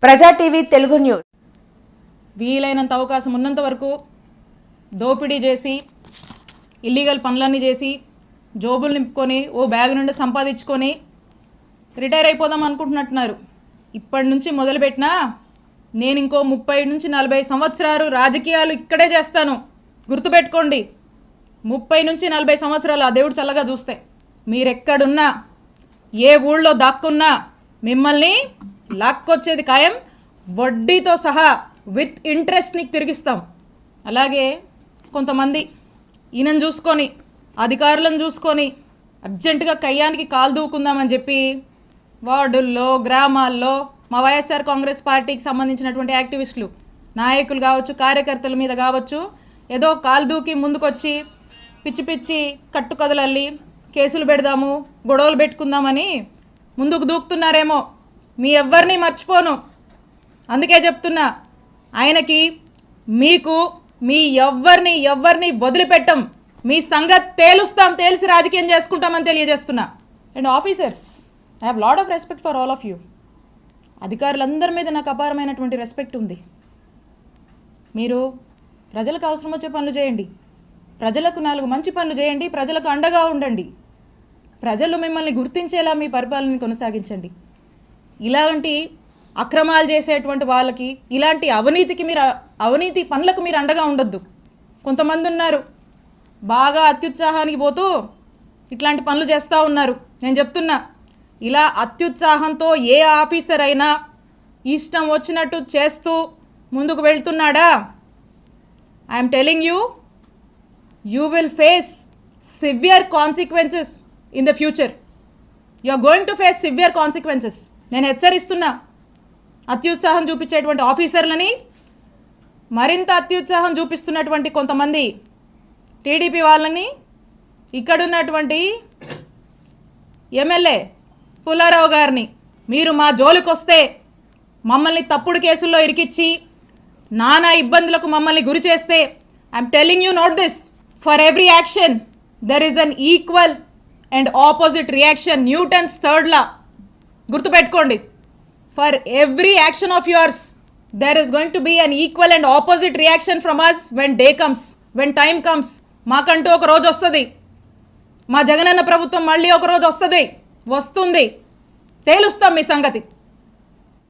ప్రజా TV Telugu news. వీలైనంత అవకాశం ఉన్నంత వరకు దోపిడీ చేసి ఇల్లీగల్ పనులన్నీ చేసి జోబులు నింపుకొని ఓ బ్యాగ్ నుండి సంపాదించుకొని రిటైర్ అయిపోదాం అనుకుంటున్నట్టున్నారు. ఇప్పటి నుంచి మొదలుపెట్టినా నేను ఇంకో 30 నుంచి 40 సంవత్సరాలు రాజకీయాలు ఇక్కడే చేస్తాను. గుర్తుపెట్టుకోండి, 30 నుంచి 40 సంవత్సరాలు ఆ దేవుడు చల్లగా చూస్తే మీరెక్కడున్నా ఏ ఊళ్ళో దాక్కున్నా మిమ్మల్ని లాక్కొచ్చేది ఖాయం. వడ్డీతో సహా విత్ ఇంట్రెస్ట్ నీకు తిరిగిస్తాం. అలాగే కొంతమంది ఈయనను చూసుకొని అధికారులను చూసుకొని అర్జెంటుగా కయ్యానికి కాలు దూకుందామని చెప్పి వార్డుల్లో గ్రామాల్లో మా వైఎస్ఆర్ కాంగ్రెస్ పార్టీకి సంబంధించినటువంటి యాక్టివిస్టులు నాయకులు కావచ్చు, కార్యకర్తల మీద కావచ్చు, ఏదో కాలు దూకి ముందుకొచ్చి పిచ్చి పిచ్చి కట్టుకథలల్లి కేసులు పెడదాము, గొడవలు పెట్టుకుందామని ముందుకు దూకుతున్నారేమో. మీ ఎవ్వరిని మర్చిపోను. అందుకే చెప్తున్నా, ఆయనకి మీకు మీ ఎవ్వరిని వదిలిపెట్టం. మీ సంగతి తేలుస్తాం, తేల్చి రాజకీయం చేసుకుంటామని తెలియజేస్తున్నా. And officers, I have lot of respect for all of you. అధికారులందరి మీద నాకు అపారమైనటువంటి రెస్పెక్ట్ ఉంది. మీరు ప్రజలకు అవసరం వచ్చే పనులు చేయండి, ప్రజలకు 4 మంచి పనులు చేయండి, ప్రజలకు అండగా ఉండండి, ప్రజలు మిమ్మల్ని గుర్తించేలా మీ పరిపాలనని కొనసాగించండి. ఇలాంటి అక్రమాలు చేసేటువంటి వాళ్ళకి, ఇలాంటి అవినీతి పనులకు మీరు అండగా ఉండొద్దు. కొంతమంది ఉన్నారు బాగా అత్యుత్సాహానికి పోతూ ఇట్లాంటి పనులు చేస్తూ ఉన్నారు. నేను చెప్తున్నా, ఇలా అత్యుత్సాహంతో ఏ ఆఫీసర్ అయినా ఇష్టం వచ్చినట్టు చేస్తూ ముందుకు వెళ్తున్నాడా, I'm telling you, you will face severe consequences in the future. You are going to face severe consequences. నేను హెచ్చరిస్తున్నా. అత్యుత్సాహం చూపించేటువంటి ఆఫీసర్లని, మరింత అత్యుత్సాహం చూపిస్తున్నటువంటి కొంతమంది టీడీపీ వాళ్ళని, ఇక్కడున్నటువంటి ఎమ్మెల్యే పుల్లారావు గారిని మీరు మా జోలికి వస్తే మమ్మల్ని తప్పుడు కేసుల్లో ఇరికిచ్చి నానా ఇబ్బందులకు మమ్మల్ని గురి చేస్తే, I'm telling you, note this, for every action there is an equal and opposite reaction. Newton's 3rd law గుర్తుపెట్టుకోండి. For every action of yours, there is going to be an equal and opposite reaction from us when day comes, when time comes. మాకంటూ ఒక రోజు వస్తుంది. మా జగనన్న ప్రభుత్వం మళ్ళీ ఒక రోజు వస్తుంది, తేలుస్తాం మీ సంగతి.